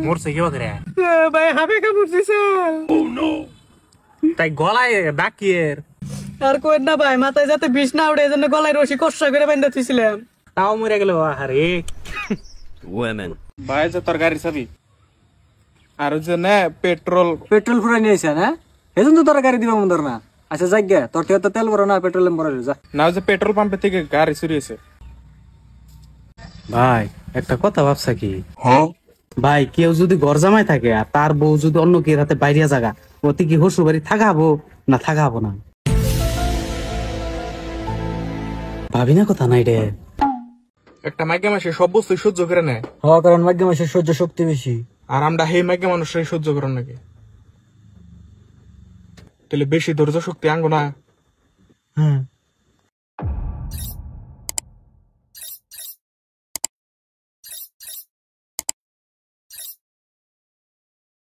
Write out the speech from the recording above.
মরছে কি বাকরে ভাই হাবে কামড়ছে স্যার। তাই গলায় ডাকিয়ের আর কই না ভাই, মাথায় যাতে বিষ না উঠে এজন্য গলায় রশি কষ্ট করে বাঁধা দিয়েছিলাম। তাও মরে গেল আরে ভাই যে তোর গাড়ি চাবি আর যে না পেট্রোল পেট্রোল ফুরাই নিয়েছে না, এজন্য তো তোর গাড়ি দিবা মন ধর না। আচ্ছা যাক গে, তোর থেকে তো তেল ভরো না, পেট্রোল ভরা যা। না যে পেট্রোল পাম্পের থেকে গাড়ি চুরিয়েছে। ভাই একটা কথা ভাবছা কি ভাই, কেউ যদি ঘর জামাই থাকে আর তার বউ যদি অন্য কেউ হাতে বাইরিয়া জায়গা, ওতে কি শ্বশুর বাড়ি থাকাবো না থাকাবো না? ভাবি না কথা নাই রে। একটা মাইকে মাসে সব বস্তু সহ্য করে নেয়, হওয়া কারণ মাঝে মাসে সহ্য শক্তি বেশি। আর আমরা সেই মাইকে মানুষরাই সহ্য করেন নাকি? তাহলে বেশি ধৈর্য শক্তি আঙ্গো না। হ্যাঁ